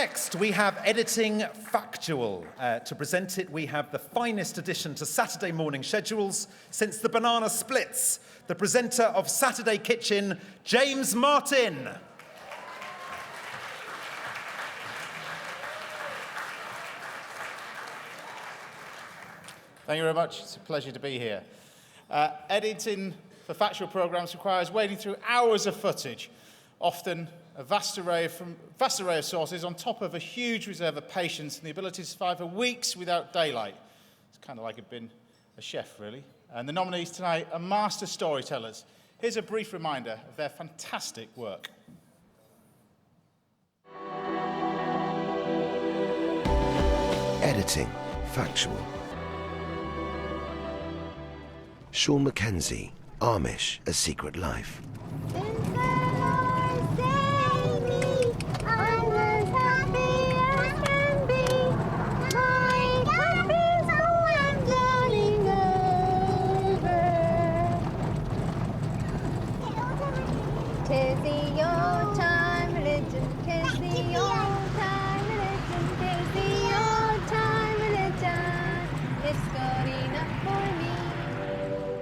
next, we have editing Factual. To present it, we have the finest addition to Saturday morning schedules since the banana splits, the presenter of Saturday Kitchen, James Martin. Thank you very much. It's a pleasure to be here. Editing for Factual programmes requires wading through hours of footage, often a vast array of sources on top of a huge reserve of patience and the ability to survive for weeks without daylight. It's kind of like being a chef, really. And the nominees tonight are master storytellers. Here's a brief reminder of their fantastic work. Editing Factual. Sean Mackenzie, Amish, A Secret Life.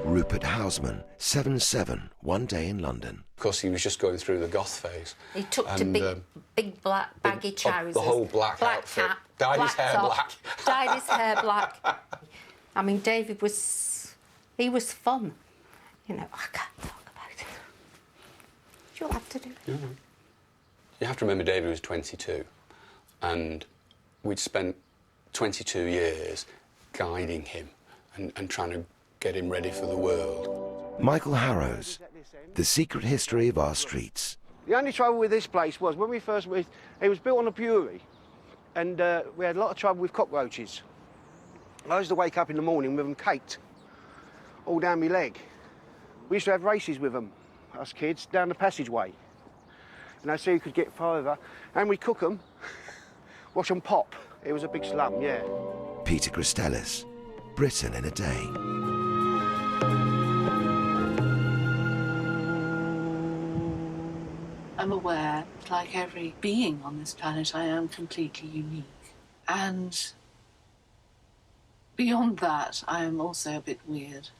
Rupert Houseman, 7/7, One Day in London. Of course, he was just going through the goth phase. He took to big black baggy trousers. The whole black outfit. Cap, dyed his hair black. Dyed his hair black. I mean, David was fun. You know, I can't talk about it. You'll have to do it. Mm-hmm. You have to remember David was 22, and we'd spent 22 years guiding him and trying to get him ready for the world. Michael Harrows, The Secret History of Our Streets. The only trouble with this place was when we first moved, it was built on a brewery, and we had a lot of trouble with cockroaches. I used to wake up in the morning with them caked all down my leg. We used to have races with them, us kids, down the passageway. And that's so you could get further. And we'd cook them, watch them pop. It was a big slum, yeah. Peter Christelis, Britain in a Day. I'm aware, like every being on this planet, I am completely unique. And beyond that, I am also a bit weird.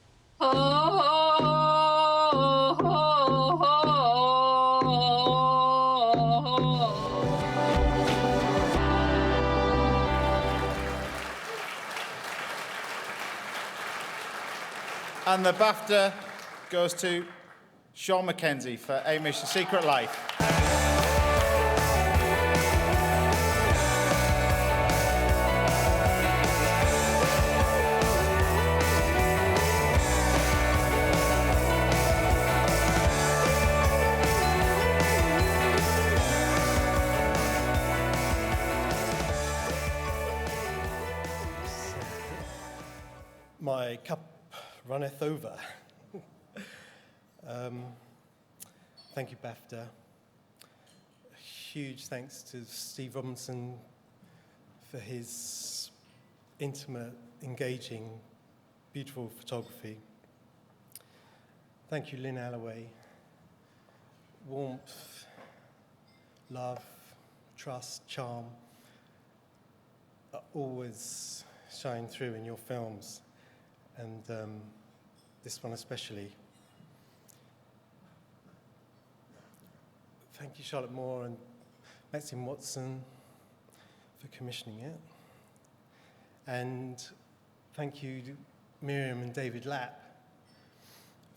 And the BAFTA goes to Sean Mackenzie for Amish, A Secret Life. My cup runneth over. Thank you, BAFTA. Huge thanks to Steve Robinson for his intimate, engaging, beautiful photography. Thank you, Lynn Alloway. Warmth, love, trust, charm are always shine through in your films, and this one especially. Thank you, Charlotte Moore and Maxine Watson, for commissioning it. And thank you, Miriam and David Lapp,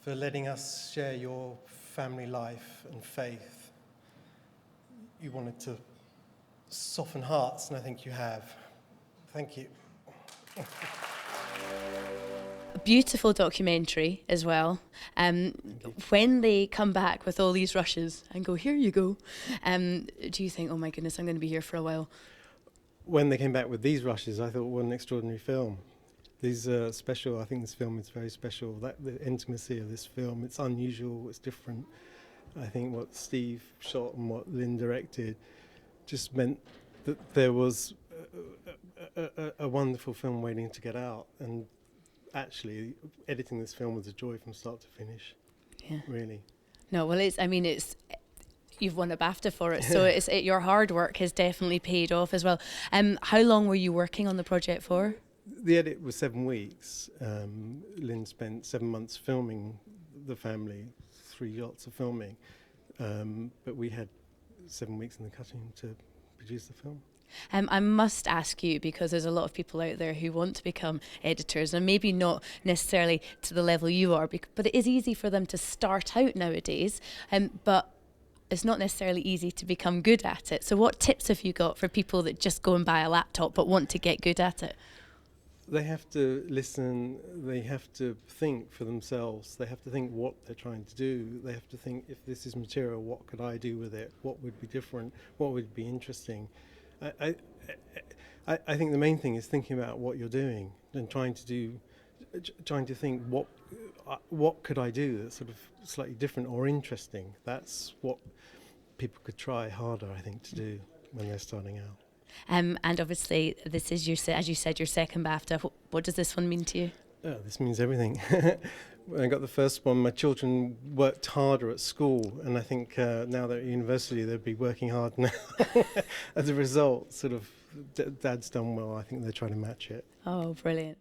for letting us share your family life and faith. You wanted to soften hearts, and I think you have. Thank you. A beautiful documentary as well. When they come back with all these rushes and go, here you go, do you think, oh my goodness, I'm going to be here for a while? When they came back with these rushes, I thought, what an extraordinary film. These are special. I think this film is very special. The intimacy of this film, it's unusual, it's different. I think what Steve shot and what Lynn directed just meant that there was a wonderful film waiting to get out. And actually, editing this film was a joy from start to finish. Yeah. Really. No, well, it's you've won a BAFTA for it, so your hard work has definitely paid off as well. How long were you working on the project for? The edit was 7 weeks. Lynn spent 7 months filming the family, 3 lots of filming, but we had 7 weeks in the cutting to produce the film. I must ask you, because there's a lot of people out there who want to become editors, and maybe not necessarily to the level you are, but it is easy for them to start out nowadays, but it's not necessarily easy to become good at it. So what tips have you got for people that just go and buy a laptop but want to get good at it? They have to listen, they have to think for themselves, they have to think what they're trying to do, they have to think, if this is material, what could I do with it, what would be different, what would be interesting. I think the main thing is thinking about what you're doing and trying to think what could I do that's sort of slightly different or interesting. That's what people could try harder, I think, to do when they're starting out. And obviously this is as you said, your second BAFTA. What does this one mean to you? Oh, this means everything. When I got the first one, my children worked harder at school, and I think now they're at university, they'd be working hard now. As a result, sort of, Dad's done well. I think they're trying to match it. Oh, brilliant.